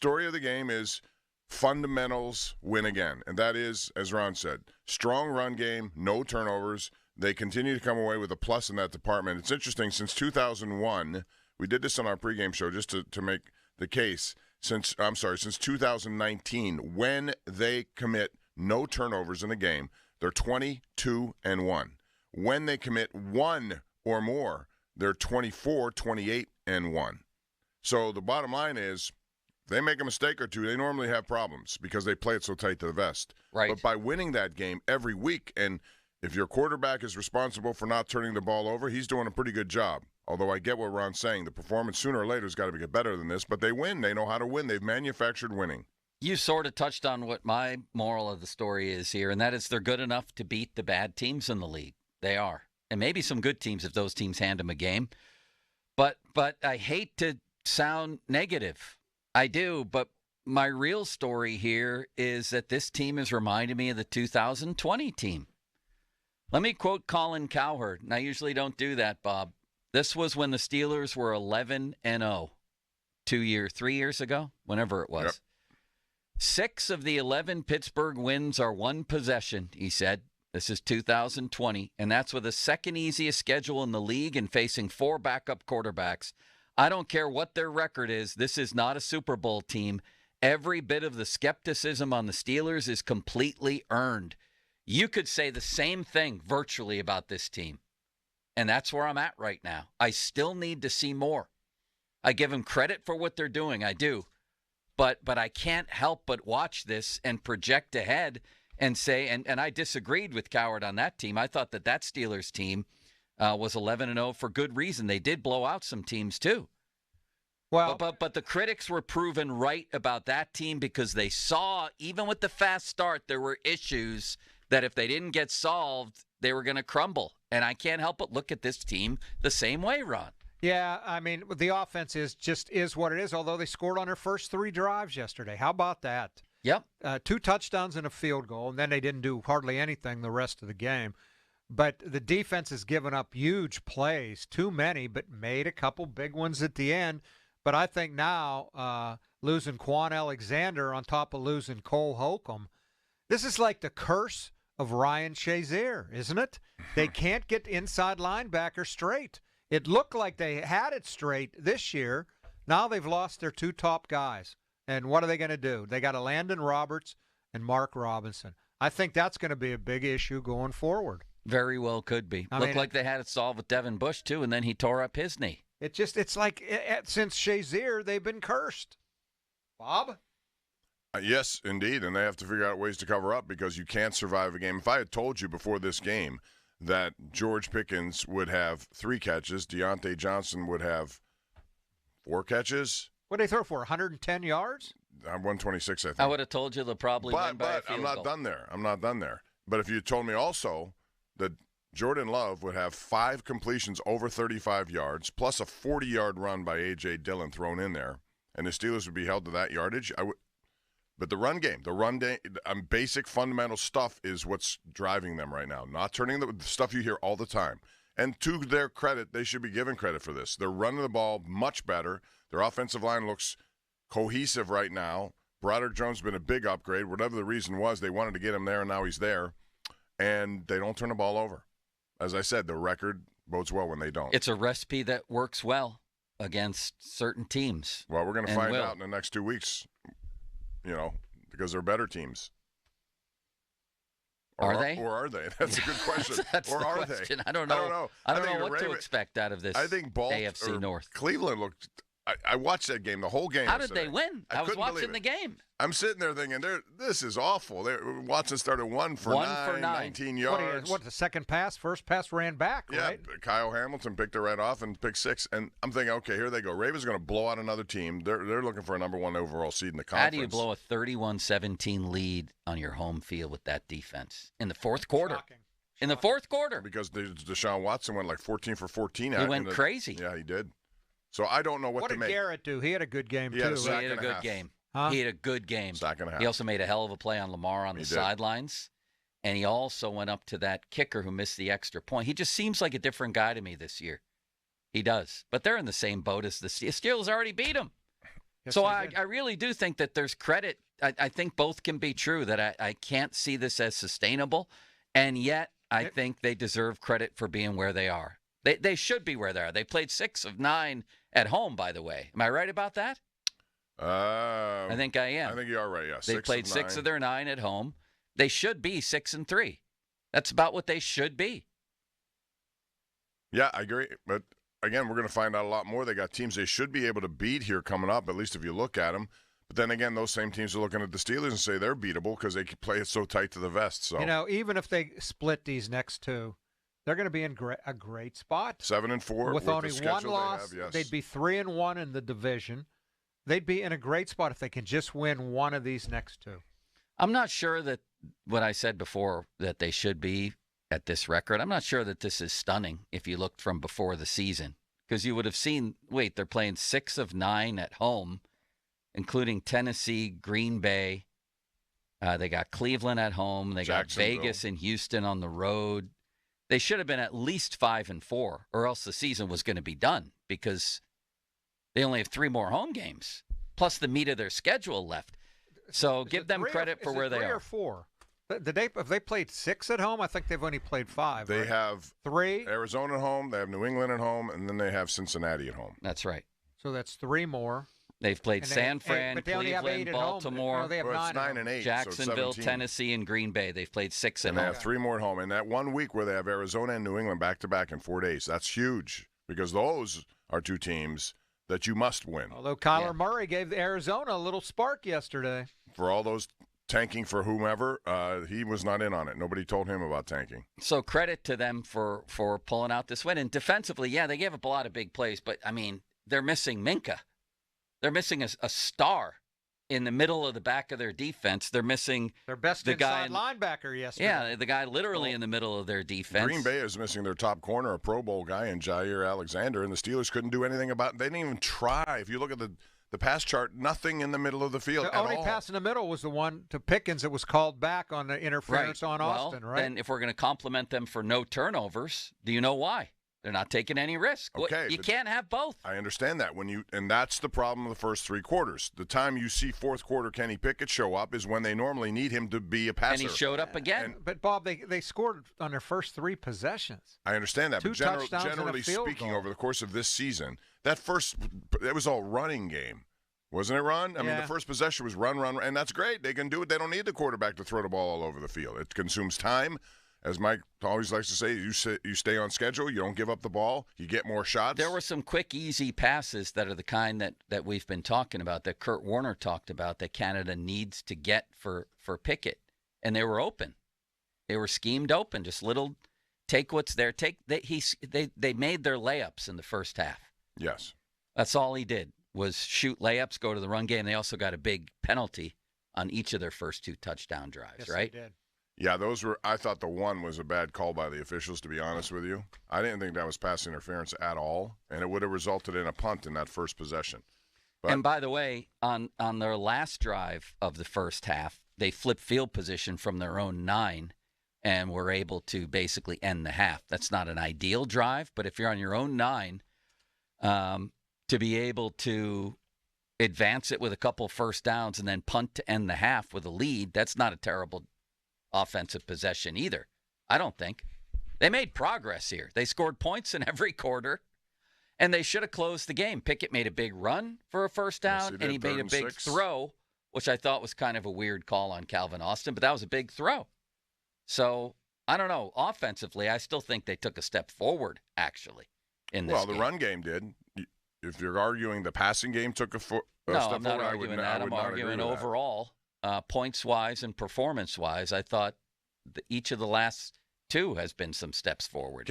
story of the game is fundamentals win again. And that is, as Ron said, strong run game, no turnovers. They continue to come away with a plus in that department. It's interesting, since 2001, we did this on our pregame show just to make the case. Since 2019, when they commit no turnovers in a game, they're 22-1. When they commit one or more, they're 24, 28-1. So the bottom line is, if they make a mistake or two, they normally have problems because they play it so tight to the vest. Right. But by winning that game every week, and if your quarterback is responsible for not turning the ball over, he's doing a pretty good job. Although I get what Ron's saying. The performance sooner or later has got to get better than this. But they win. They know how to win. They've manufactured winning. You sort of touched on what my moral of the story is here, and that is they're good enough to beat the bad teams in the league. They are. And maybe some good teams if those teams hand them a game. But I hate to sound negative. I do, but my real story here is that this team is reminding me of the 2020 team. Let me quote Colin Cowherd, and I usually don't do that, Bob. This was when the Steelers were 11-0, 3 years ago, whenever it was. Yep. 6 of the 11 Pittsburgh wins are one possession, he said. This is 2020, and that's with the second easiest schedule in the league and facing 4 backup quarterbacks. I don't care what their record is. This is not a Super Bowl team. Every bit of the skepticism on the Steelers is completely earned. You could say the same thing virtually about this team. And that's where I'm at right now. I still need to see more. I give them credit for what they're doing. I do. But I can't help but watch this and project ahead and say, and I disagreed with Cowherd on that team. I thought that Steelers team was 11-0 for good reason. They did blow out some teams too. Well, but the critics were proven right about that team because they saw, even with the fast start, there were issues that if they didn't get solved, they were going to crumble. And I can't help but look at this team the same way, Ron. yeah, I mean, the offense is what it is, although they scored on their first 3 drives yesterday. How about that? Yep. 2 touchdowns and a field goal, and then they didn't do hardly anything the rest of the game. But the defense has given up huge plays, too many, but made a couple big ones at the end. But I think now losing Quan Alexander on top of losing Cole Holcomb, this is like the curse of Ryan Shazier, isn't it? They can't get inside linebacker straight. It looked like they had it straight this year. Now they've lost their 2 top guys. And what are they going to do? They got a Landon Roberts and Mark Robinson. I think that's going to be a big issue going forward. Very well could be. Looked like they had it solved with Devin Bush, too, and then he tore up his knee. It's like since Shazier, they've been cursed. Bob? Yes, indeed, and they have to figure out ways to cover up because you can't survive a game. If I had told you before this game that George Pickens would have 3 catches, Deontay Johnson would have 4 catches. What did they throw for, 110 yards? 126, I think. I would have told you they'll probably win by a field I'm not goal. done there. I'm not done there. But if you told me also that Jordan Love would have 5 completions over 35 yards, plus a 40-yard run by A.J. Dillon thrown in there, and the Steelers would be held to that yardage, I would. But the run game, basic fundamental stuff is what's driving them right now. Not turning the stuff you hear all the time. And to their credit, they should be given credit for this. They're running the ball much better. Their offensive line looks cohesive right now. Broderick Jones has been a big upgrade. Whatever the reason was, they wanted to get him there, and now he's there. And they don't turn the ball over. As I said, the record bodes well when they don't. It's a recipe that works well against certain teams. Well, we're going to find out in the next 2 weeks, because they're better teams. Are they? Or are they? That's a good question. That's or the are question. they? I don't know. I don't know what to Ravens, expect out of this I think AFC North. Cleveland looked – I watched that game, the whole game. How did they win? I was watching the game. game. I'm sitting there thinking, this is awful. Watson started 1 for 9, 19 yards. What, the second pass? First pass ran back, right? Yeah, Kyle Hamilton picked it right off and picked 6. And I'm thinking, okay, here they go. Ravens are going to blow out another team. They're looking for a number 1 overall seed in the conference. How do you blow a 31-17 lead on your home field with that defense in the fourth quarter? Shocking. In the fourth quarter. Because Deshaun Watson went like 14 for 14. He went crazy. Yeah, he did. So I don't know what to make. What did Garrett do? He had a good game, too. He had a good game. Huh? He had a good game. Sack and a half. He also made a hell of a play on Lamar on the sidelines. And he also went up to that kicker who missed the extra point. He just seems like a different guy to me this year. He does. But they're in the same boat as the Steelers. Already beat him. Yes, So they I did. really do think that there's credit. I think both can be true, that I can't see this as sustainable. And yet I think they deserve credit for being where they are. They should be where they are. They played 6 of 9 at home, by the way. Am I right about that? I think I am. I think you are right. Yeah, They played 6 of their 9 at home. They should be 6-3. That's about what they should be. Yeah, I agree. But again, we're going to find out a lot more. They got teams they should be able to beat here coming up, at least if you look at them. But then again, those same teams are looking at the Steelers and say they're beatable because they can play it so tight to the vest. So Even if they split these next two, they're going to be in a great spot. 7-4 With only the one schedule loss, they have, yes. they'd be 3-1 in the division. They'd be in a great spot if they can just win one of these next two. I'm not sure that what I said before, that they should be at this record, I'm not sure that this is stunning if you looked from before the season. Because you would have seen, they're playing 6 of 9 at home, including Tennessee, Green Bay. They got Cleveland at home. They got Vegas and Houston on the road. They should have been at least 5-4, or else the season was going to be done, because they only have 3 more home games, plus the meat of their schedule left. So give them credit for where they are. 3 or 4? If they played 6 at home, I think they've only played 5. They right? have 3. Arizona at home, they have New England at home, and then they have Cincinnati at home. That's right. So that's 3 more. They've played San Fran, but they only have 8 Cleveland, at home. Baltimore, No, they have Well, it's 9 9 and 8, Jacksonville, so 17. Tennessee, and Green Bay. They've played 6 at And they home. have 3 more at home. And that 1 week where they have Arizona and New England back-to-back in 4 days, that's huge because those are 2 teams that you must win. Although Kyler Murray gave Arizona a little spark yesterday. For all those tanking for whomever, he was not in on it. Nobody told him about tanking. So credit to them for pulling out this win. And defensively, they gave up a lot of big plays, but, they're missing Minka. They're missing a star in the middle of the back of their defense. They're missing their best inside linebacker yesterday. Yeah, the guy literally in the middle of their defense. Green Bay is missing their top corner, a Pro Bowl guy, in Jair Alexander, and the Steelers couldn't do anything about it. They didn't even try. If you look at the pass chart, nothing in the middle of the field The at only all. pass in the middle was the one to Pickens that was called back on the interference on Austin, right? Then if we're going to compliment them for no turnovers, do you know why? They're not taking any risk. Okay, you can't have both. I understand that. And that's the problem of the first 3 quarters. The time you see fourth quarter Kenny Pickett show up is when they normally need him to be a passer. And he showed up again. But, Bob, they scored on their first 3 possessions. I understand that. 2 but touchdowns and a generally field speaking, goal. over the course of this season, it was all running game. Wasn't it, Ron? I mean, the first possession was run, and that's great. They can do it. They don't need the quarterback to throw the ball all over the field. It consumes time. As Mike always likes to say, you stay on schedule, you don't give up the ball, you get more shots. There were some quick, easy passes that are the kind that we've been talking about, that Kurt Warner talked about, that Canada needs to get for Pickett. And they were open. They were schemed open, just little take what's there. They made their layups in the first half. Yes. That's all he did, was shoot layups, go to the run game. They also got a big penalty on each of their first 2 touchdown drives, Yes, right? they did. Yeah, I thought the one was a bad call by the officials, to be honest with you. I didn't think that was pass interference at all, and it would have resulted in a punt in that first possession. But, and by the way, on their last drive of the first half, they flipped field position from their own 9 and were able to basically end the half. That's not an ideal drive, but if you're on your own 9, to be able to advance it with a couple first downs and then punt to end the half with a lead, that's not a terrible offensive possession either, I don't think. They made progress here. They scored points in every quarter, and they should have closed the game. Pickett made a big run for a first down, and he made a big throw, which I thought was kind of a weird call on Calvin Austin, but that was a big throw. So, I don't know. Offensively, I still think they took a step forward, actually, in this game. Well, the run game did. If you're arguing the passing game took a step forward, I'm not arguing that. I'm arguing overall. Points-wise and performance-wise, I thought each of the last 2 has been some steps forward.